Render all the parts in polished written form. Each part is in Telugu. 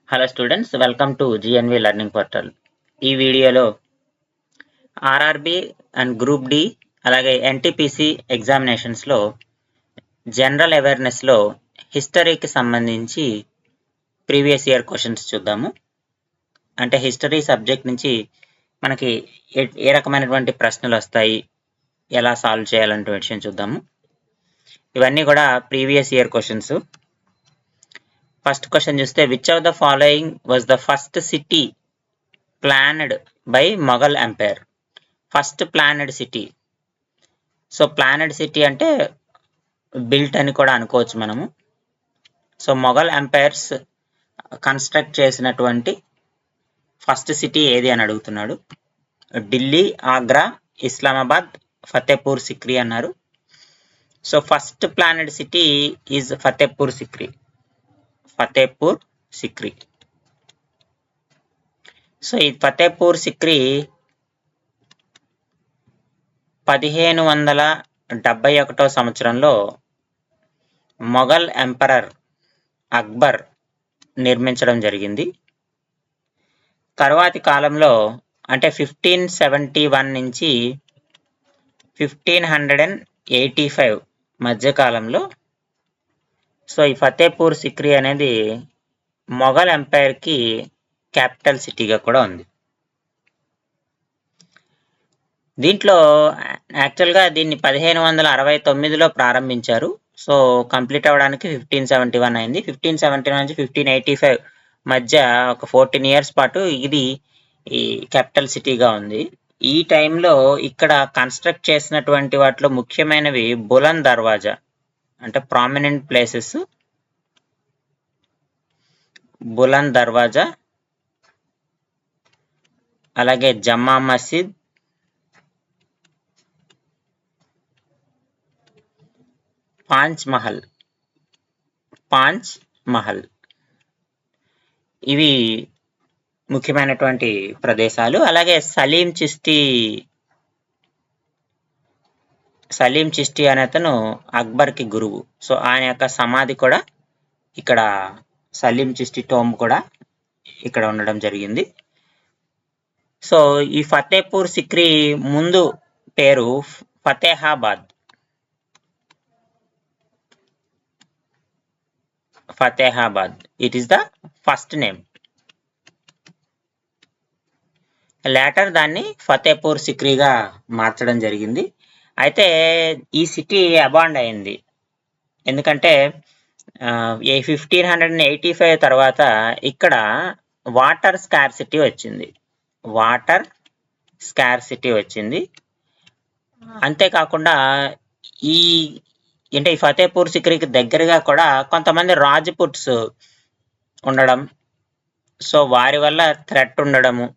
Hello students, welcome to GNV learning portal. ఈ వీడియోలో ఆర్ఆర్బి అండ్ గ్రూప్ డి అలాగే ఎన్టీపీసీ ఎగ్జామినేషన్స్లో జనరల్ అవేర్నెస్లో హిస్టరీకి సంబంధించి ప్రీవియస్ ఇయర్ క్వశ్చన్స్ చూద్దాము. అంటే హిస్టరీ సబ్జెక్ట్ నుంచి మనకి ఏ రకమైనటువంటి ప్రశ్నలు వస్తాయి, ఎలా సాల్వ్ చేయాలంటే విషయం చూద్దాము. ఇవన్నీ కూడా previous year questions. First question చూస్తే, which of the following was the first city planned by Mughal empire? First planned city. So planned city అంటే బిల్ట్ అని కూడా అనుకోవచ్చు మనము. సో మొఘల్ ఎంపైర్స్ కన్స్ట్రక్ట్ చేసినటువంటి ఫస్ట్ సిటీ ఏది అని అడుగుతున్నాడు. ఢిల్లీ, ఆగ్రా, ఇస్లామాబాద్, ఫతేపూర్ సిక్రీ అన్నారు. So first planned city is Fatehpur Sikri. Fatehpur Sikri. So ఈ ఫతేపూర్ సిక్రీ 1571 సంవత్సరంలో మొఘల్ ఎంపరర్ అక్బర్ నిర్మించడం జరిగింది. తర్వాతి కాలంలో అంటే 1571 నుంచి 1585 మధ్యకాలంలో సో ఈ ఫతేపూర్ సిక్రీ అనేది మొఘల్ ఎంపైర్కి క్యాపిటల్ సిటీగా కూడా ఉంది. దీంట్లో యాక్చువల్గా దీన్ని 1569లో ప్రారంభించారు. సో కంప్లీట్ అవ్వడానికి 1571 అయింది. 1571 నుంచి 1585 మధ్య ఒక 14 years పాటు ఇది ఈ క్యాపిటల్ సిటీగా ఉంది. ఈ టైంలో ఇక్కడ కన్స్ట్రక్ట్ చేసినటువంటి వాటిలో ముఖ్యమైనవి బులంద్ దర్వాజా అంటే ప్రామినెంట్ ప్లేసెస్. బులంద్ దర్వాజా, అలాగే జమ్మా మసీద్, పాంచ్ మహల్ ఇవి ముఖ్యమైనటువంటి ప్రదేశాలు. అలాగే సలీం చిష్టి అనే అతను అక్బర్కి గురువు. సో ఆయన యొక్క సమాధి కూడా ఇక్కడ, సలీం చిష్టి టోమ్ కూడా ఇక్కడ ఉండడం జరిగింది. సో ఈ ఫతేపూర్ సిక్రీ ముందు పేరు Fatehabad. It is the first name. Later దాన్ని ఫతేపూర్ సిక్రీగా మార్చడం జరిగింది. అయితే ఈ సిటీ అబాండ్ అయింది. ఎందుకంటే 1585 తర్వాత ఇక్కడ వాటర్ స్కార్సిటీ వచ్చింది. అంతేకాకుండా ఈ ఫతేపూర్ సిక్రీకి దగ్గరగా కూడా కొంతమంది రాజ్పుట్స్ ఉండడం, సో వారి వల్ల థ్రెట్ ఉండడము,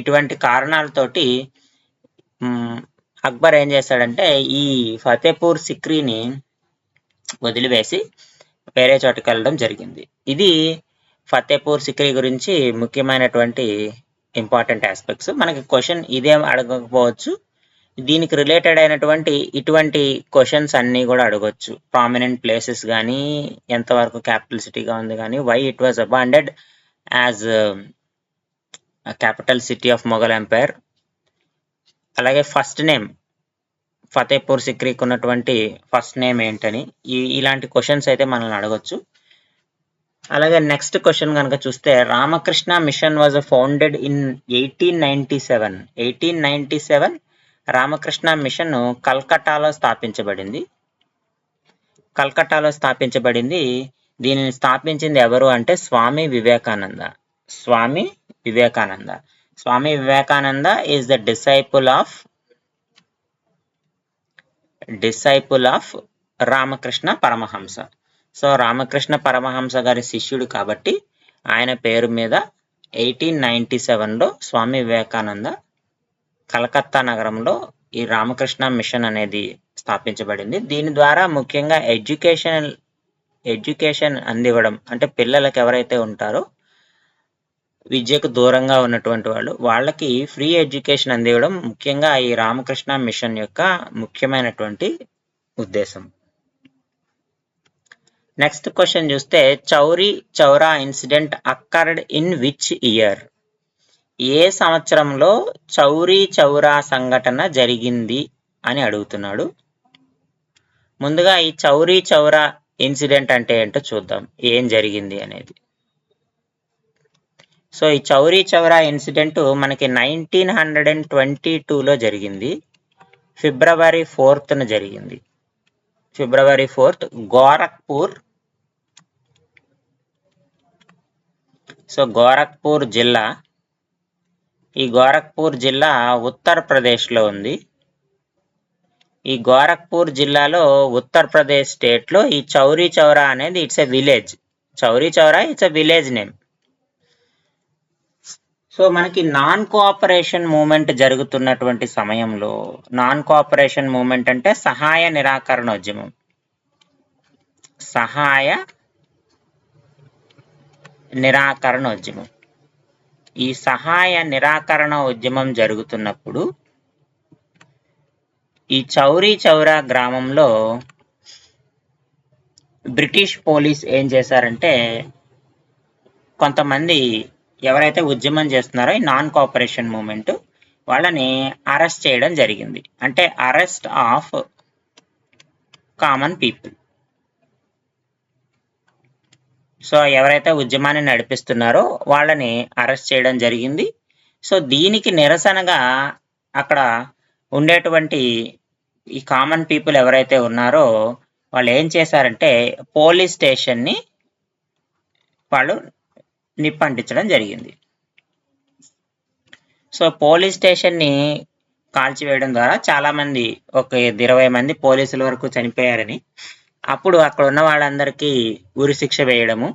ఇటువంటి కారణాలతోటి అక్బర్ ఏం చేశాడంటే ఈ ఫతేపూర్ సిక్రీని వదిలివేసి వేరే చోటుకి వెళ్ళడం జరిగింది. ఇది ఫతేపూర్ సిక్రీ గురించి ముఖ్యమైనటువంటి ఇంపార్టెంట్ ఆస్పెక్ట్స్. మనకి క్వశ్చన్ ఇదేం అడగకపోవచ్చు, దీనికి రిలేటెడ్ అయినటువంటి ఇటువంటి క్వశ్చన్స్ అన్నీ కూడా అడగవచ్చు. ప్రామినెంట్ ప్లేసెస్ కానీ, ఎంతవరకు క్యాపిటల్ సిటీగా ఉంది కానీ, why it was abandoned as capital city of Mughal empire, అలాగే ఫస్ట్ నేమ్ ఫతేపూర్ సిక్రీకి ఉన్నటువంటి ఫస్ట్ నేమ్ ఏంటని, ఇలాంటి క్వశ్చన్స్ అయితే మనల్ని అడగచ్చు. అలాగే నెక్స్ట్ క్వశ్చన్ కనుక చూస్తే, Ramakrishna mission was founded in 1897. Ramakrishna mission కల్కట్టాలో స్థాపించబడింది. దీనిని స్థాపించింది ఎవరు అంటే Swami Vivekananda. Swami Vivekananda is the disciple of Ramakrishna Paramahamsa. So Ramakrishna Paramahamsa గారి శిష్యుడు కాబట్టి ఆయన పేరు మీద 1897లో స్వామి వివేకానంద కలకత్తా నగరంలో ఈ రామకృష్ణ మిషన్ అనేది స్థాపించబడింది. దీని ద్వారా ముఖ్యంగా ఎడ్యుకేషన్ అందివ్వడం, అంటే పిల్లలకు ఎవరైతే ఉంటారో విద్యకు దూరంగా ఉన్నటువంటి వాళ్ళకి ఫ్రీ ఎడ్యుకేషన్ అందివ్వడం ముఖ్యంగా ఈ రామకృష్ణ మిషన్ యొక్క ముఖ్యమైనటువంటి ఉద్దేశం. నెక్స్ట్ క్వశ్చన్ చూస్తే Chauri Chaura incident occurred in which year? ఏ సంవత్సరంలో చౌరీ చౌరా సంఘటన జరిగింది అని అడుగుతున్నాడు. ముందుగా ఈ చౌరీ చౌరా ఇన్సిడెంట్ అంటే ఏంటో చూద్దాం, ఏం జరిగింది అనేది. సో ఈ చౌరీ చౌరా ఇన్సిడెంట్ మనకి 1922లో జరిగింది. ఫిబ్రవరి 4న జరిగింది. ఫిబ్రవరి 4th గోరఖ్పూర్. సో గోరఖ్పూర్ జిల్లా, ఈ గోరఖ్పూర్ జిల్లా ఉత్తరప్రదేశ్లో ఉంది. ఈ గోరఖ్పూర్ జిల్లాలో ఉత్తరప్రదేశ్ స్టేట్లో ఈ చౌరీ చౌరా అనేది it's a village. Chauri Chaura it's a village name. So మనకి నాన్ కోఆపరేషన్ మూవ్మెంట్ జరుగుతున్నటువంటి సమయంలో, నాన్ కోఆపరేషన్ మూవ్మెంట్ అంటే సహాయ నిరాకరణ ఉద్యమం. సహాయ నిరాకరణ ఉద్యమం. ఈ సహాయ నిరాకరణ ఉద్యమం జరుగుతున్నప్పుడు ఈ చౌరీ చౌరా గ్రామంలో బ్రిటిష్ పోలీస్ ఏం చేశారంటే, కొంతమంది ఎవరైతే ఉద్యమం చేస్తున్నారో ఈ నాన్ కోఆపరేషన్ మూవ్మెంట్ వాళ్ళని అరెస్ట్ చేయడం జరిగింది. అంటే arrest of common people. So ఎవరైతే ఉద్యమాన్ని నడిపిస్తున్నారో వాళ్ళని అరెస్ట్ చేయడం జరిగింది. సో దీనికి నిరసనగా అక్కడ ఉండేటువంటి ఈ కామన్ పీపుల్ ఎవరైతే ఉన్నారో వాళ్ళు ఏం చేశారంటే పోలీస్ స్టేషన్ని వాళ్ళు నిప్పంటించడం జరిగింది. సో పోలీస్ స్టేషన్ని కాల్చివేయడం ద్వారా చాలామంది, ఒక 20 మంది పోలీసుల వరకు చనిపోయారని, అప్పుడు అక్కడ ఉన్న వాళ్ళందరికీ ఉరిశిక్ష వేయడము,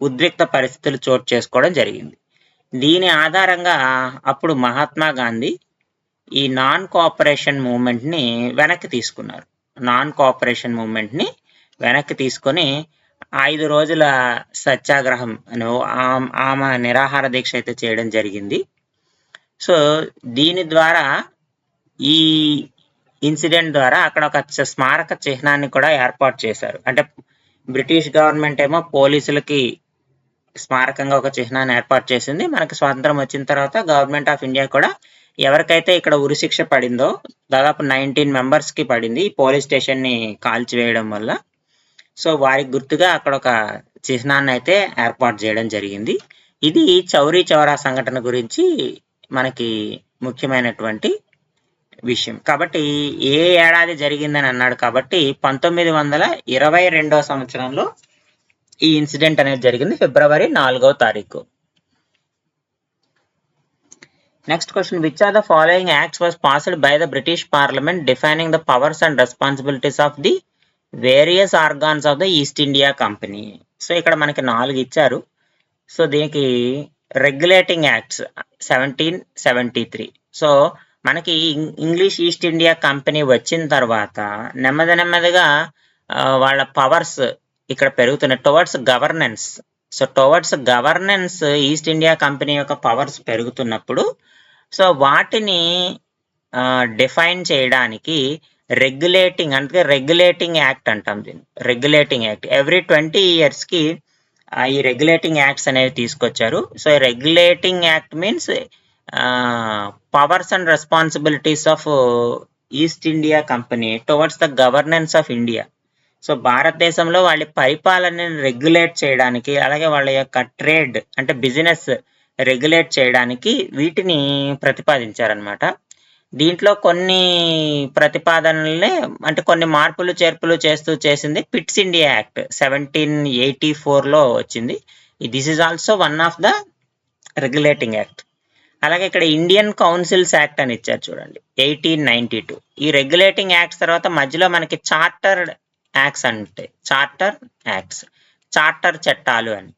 ఉద్రిక్త పరిస్థితులు చోటు చేసుకోవడం జరిగింది. దీని ఆధారంగా అప్పుడు మహాత్మా గాంధీ ఈ నాన్ కోఆపరేషన్ మూవ్మెంట్ని వెనక్కి తీసుకున్నారు. నాన్ కోఆపరేషన్ మూవ్మెంట్ని వెనక్కి తీసుకొని 5 రోజుల సత్యాగ్రహం అని ఆమె నిరాహార దీక్ష అయితే చేయడం జరిగింది. సో దీని ద్వారా, ఈ ఇన్సిడెంట్ ద్వారా అక్కడ ఒక స్మారక చిహ్నాన్ని కూడా ఏర్పాటు చేశారు. అంటే బ్రిటిష్ గవర్నమెంట్ ఏమో పోలీసులకి స్మారకంగా ఒక చిహ్నాన్ని ఏర్పాటు చేసింది. మనకి స్వాతంత్రం వచ్చిన తర్వాత గవర్నమెంట్ ఆఫ్ ఇండియా కూడా ఎవరికైతే ఇక్కడ ఉరిశిక్ష పడిందో, దాదాపు 19 మెంబర్స్కి పడింది ఈ పోలీస్ స్టేషన్ని కాల్చివేయడం వల్ల. సో వారికి గుర్తుగా అక్కడ ఒక చిహ్నాన్ని అయితే ఏర్పాటు చేయడం జరిగింది. ఇది చౌరీ చౌరా సంఘటన గురించి మనకి ముఖ్యమైనటువంటి విషయం. కాబట్టి ఏ ఏడాది జరిగిందని అన్నాడు కాబట్టి 1922వ సంవత్సరంలో ఈ ఇన్సిడెంట్ అనేది జరిగింది, ఫిబ్రవరి 4వ తారీఖు. Next question, which are the following acts was passed by the British parliament defining the powers and responsibilities of the various organs of the East India company? So ఇక్కడ మనకి 4 ఇచ్చారు. సో దీనికి రెగ్యులేటింగ్ యాక్ట్స్ 1773. సో మనకి ఇంగ్లీష్ ఈస్ట్ ఇండియా కంపెనీ వచ్చిన తర్వాత నెమ్మదిగా వాళ్ళ పవర్స్ ఇక్కడ పెరుగుతున్నాయి towards governance. So towards governance East India company యొక్క పవర్స్ పెరుగుతున్నప్పుడు సో వాటిని డిఫైన్ చేయడానికి రెగ్యులేటింగ్, అంటే రెగ్యులేటింగ్ యాక్ట్ అంటాం దీన్ని. రెగ్యులేటింగ్ యాక్ట్ ఎవ్రీ 20 yearsకి ఈ రెగ్యులేటింగ్ యాక్ట్స్ అనేవి తీసుకొచ్చారు. So regulating act means powers and responsibilities of east India company towards the governance of India. So భారతదేశంలో వాళ్ళ పరిపాలనని రెగ్యులేట్ చేయడానికి, అలాగే వాళ్ళ యొక్క ట్రేడ్ అంటే బిజినెస్ రెగ్యులేట్ చేయడానికి వీటిని ప్రతిపాదించారనమాట. దీంట్లో కొన్ని ప్రతిపాదనలే, అంటే కొన్ని మార్పులు చేర్పులు చేసింది పిట్స్ ఇండియా యాక్ట్ 1784లో వచ్చింది. This is also one of the regulating act. అలాగే ఇక్కడ ఇండియన్ కౌన్సిల్స్ యాక్ట్ అని ఇచ్చారు చూడండి, 1892. ఈ రెగ్యులేటింగ్ యాక్ట్స్ తర్వాత మధ్యలో మనకి చార్టర్ యాక్ట్స్ అంటే చార్టర్ చట్టాలు అని.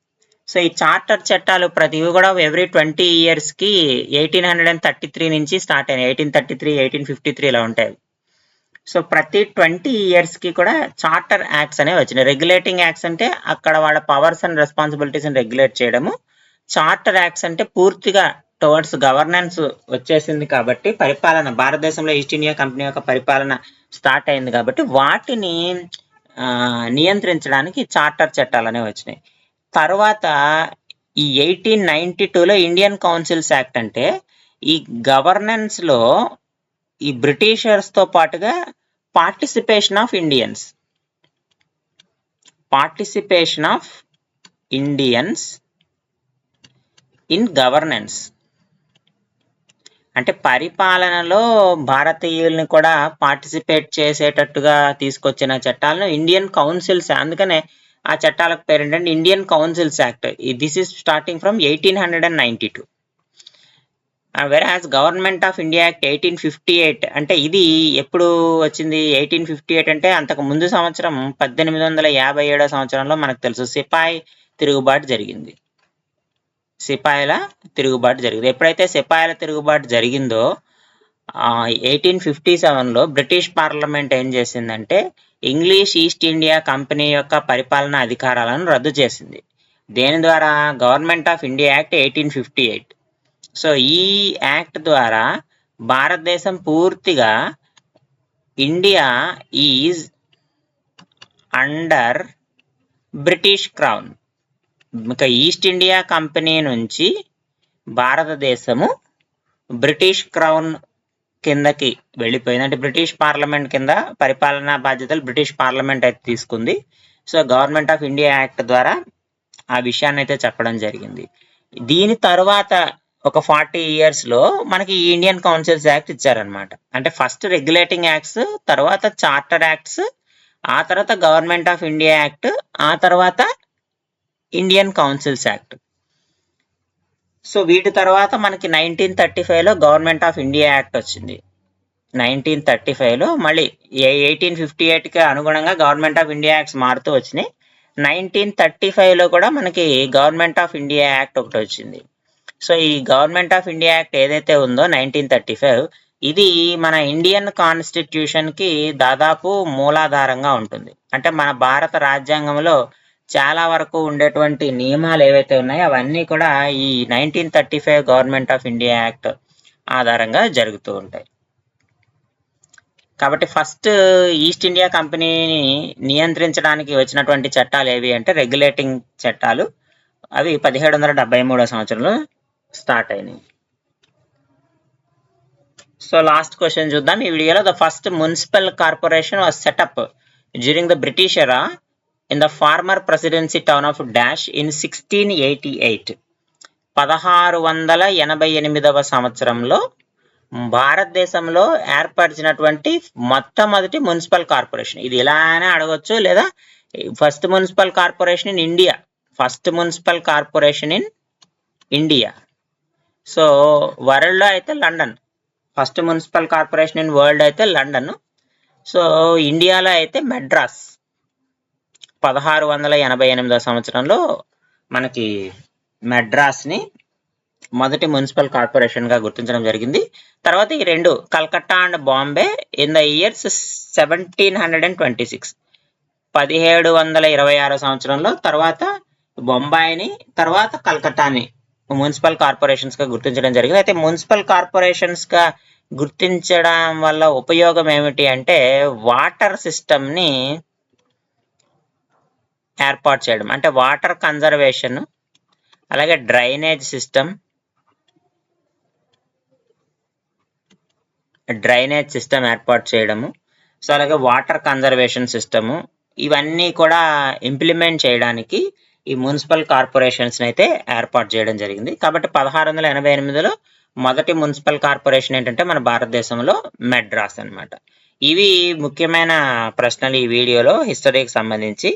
సో ఈ చార్టర్ చట్టాలు ప్రతివి కూడా ఎవ్రీ 20 yearsకి 1833 నుంచి స్టార్ట్ అయినాయి. 1833, 1853 ఇలా ఉంటాయి. సో ప్రతి 20 yearsకి కూడా చార్టర్ యాక్ట్స్ అనేవి వచ్చినాయి. రెగ్యులేటింగ్ యాక్ట్స్ అంటే అక్కడ వాళ్ళ పవర్స్ అండ్ రెస్పాన్సిబిలిటీస్ రెగ్యులేట్ చేయడము. చార్టర్ యాక్ట్స్ అంటే పూర్తిగా టువర్డ్స్ గవర్నెన్స్ వచ్చేసింది కాబట్టి, పరిపాలన భారతదేశంలో ఈస్ట్ ఇండియా కంపెనీ యొక్క పరిపాలన స్టార్ట్ అయింది కాబట్టి వాటిని నియంత్రించడానికి చార్టర్ చట్టాలు అనేవి వచ్చినాయి. తర్వాత ఈ 1892లో ఇండియన్ కౌన్సిల్స్ యాక్ట్ అంటే ఈ గవర్నెన్స్లో ఈ బ్రిటిషర్స్తో పాటుగా participation of Indians in governance అంటే పరిపాలనలో భారతీయుల్ని కూడా పార్టిసిపేట్ చేసేటట్టుగా తీసుకొచ్చిన చట్టాలను ఇండియన్ కౌన్సిల్స్, అందుకనే ఆ చట్టాలకు పేరు ఏంటంటే Indian councils act. This is starting from 1892. వెరాజ్ గవర్నమెంట్ ఆఫ్ ఇండియా యాక్ట్ 1858 అంటే ఇది ఎప్పుడు వచ్చింది? 1858 అంటే అంతకు ముందు సంవత్సరం 1857 సంవత్సరంలో మనకు తెలుసు సిపాయి తిరుగుబాటు జరిగింది. ఎప్పుడైతే సిపాయిల తిరుగుబాటు జరిగిందో 1857లో బ్రిటిష్ పార్లమెంట్ ఏం చేసిందంటే ఇంగ్లీష్ ఈస్ట్ ఇండియా కంపెనీ యొక్క పరిపాలనా అధికారాలను రద్దు చేసింది. దేని ద్వారా? Government of India act 1858. So ఈ యాక్ట్ ద్వారా భారతదేశం పూర్తిగా India is under British crown. ఇక ఈస్ట్ ఇండియా కంపెనీ నుంచి భారతదేశము బ్రిటిష్ క్రౌన్ కిందకి వెళ్ళిపోయింది. అంటే బ్రిటిష్ పార్లమెంట్ కింద పరిపాలనా బాధ్యతలు బ్రిటిష్ పార్లమెంట్ అయితే తీసుకుంది. So government of India act ద్వారా ఆ విషయాన్ని అయితే చెప్పడం జరిగింది. దీని తర్వాత ఒక 40 yearsలో మనకి ఇండియన్ కౌన్సిల్స్ యాక్ట్ ఇచ్చారనమాట. అంటే ఫస్ట్ రెగ్యులేటింగ్ యాక్ట్స్, తర్వాత చార్టర్ యాక్ట్స్, ఆ తర్వాత గవర్నమెంట్ ఆఫ్ ఇండియా యాక్ట్, ఆ తర్వాత ఇండియన్ కౌన్సిల్స్ యాక్ట్. సో వీటి తర్వాత మనకి 1935లో గవర్నమెంట్ ఆఫ్ ఇండియా యాక్ట్ వచ్చింది. 1935లో మళ్ళీ 1858కి అనుగుణంగా గవర్నమెంట్ ఆఫ్ ఇండియా యాక్ట్స్ మారుతూ వచ్చినాయి. 1935లో కూడా మనకి గవర్నమెంట్ ఆఫ్ ఇండియా యాక్ట్ ఒకటి వచ్చింది. సో ఈ గవర్నమెంట్ ఆఫ్ ఇండియా యాక్ట్ ఏదైతే ఉందో 1935, ఇది మన ఇండియన్ కాన్స్టిట్యూషన్కి దాదాపు మూలాధారంగా ఉంటుంది. అంటే మన భారత రాజ్యాంగంలో చాలా వరకు ఉండేటువంటి నియమాలు ఏవైతే ఉన్నాయో అవన్నీ కూడా ఈ 1935 గవర్నమెంట్ ఆఫ్ ఇండియా యాక్ట్ ఆధారంగా జరుగుతూ ఉంటాయి. కాబట్టి ఫస్ట్ ఈస్ట్ ఇండియా కంపెనీని నియంత్రించడానికి వచ్చినటువంటి చట్టాలు ఏవి అంటే రెగ్యులేటింగ్ చట్టాలు. అవి 1773 సంవత్సరంలో స్టార్ట్ అయినాయి. సో లాస్ట్ క్వశ్చన్ చూద్దాం ఈ వీడియోలో. The first municipal corporation was setup during the British ఎరా in the former presidency town of Dash in 1688. 1688వ సంవత్సరంలో భారతదేశంలో ఏర్పరిచినటువంటి మొట్టమొదటి మున్సిపల్ కార్పొరేషన్. ఇది ఇలానే అడగొచ్చు, లేదా first municipal corporation in India, so వరల్డ్లో అయితే London. First municipal corporation in world అయితే లండన్. సో ఇండియాలో అయితే మెడ్రాస్. 1688వ సంవత్సరంలో మనకి మెడ్రాస్ని మొదటి మున్సిపల్ కార్పొరేషన్గా గుర్తించడం జరిగింది. తర్వాత ఈ రెండు Calcutta and Bombay in the years 1726, 1726 సంవత్సరంలో తర్వాత బొంబాయిని, తర్వాత కల్కట్టాని మున్సిపల్ కార్పొరేషన్స్గా గుర్తించడం జరిగింది. అయితే మున్సిపల్ కార్పొరేషన్స్గా గుర్తించడం వల్ల ఉపయోగం ఏమిటి అంటే వాటర్ సిస్టమ్ని ఏర్పాటు చేయడం, అంటే వాటర్ కన్జర్వేషన్, అలాగే డ్రైనేజ్ సిస్టమ్ ఏర్పాటు చేయడము, సో అలాగే వాటర్ కన్జర్వేషన్ సిస్టము, ఇవన్నీ కూడా ఇంప్లిమెంట్ చేయడానికి ఈ మున్సిపల్ కార్పొరేషన్స్ని అయితే ఏర్పాటు చేయడం జరిగింది. కాబట్టి 1688లో మొదటి మున్సిపల్ కార్పొరేషన్ ఏంటంటే మన భారతదేశంలో మెడ్రాస్ అన్నమాట. ఇవి ముఖ్యమైన ప్రశ్నలు ఈ వీడియోలో హిస్టరీకి సంబంధించి.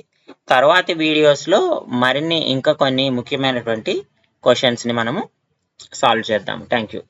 తర్వాతి వీడియోస్లో మరిన్ని ఇంకా కొన్ని ముఖ్యమైనటువంటి క్వశ్చన్స్ని మనము సాల్వ్ చేద్దాము. Thank you.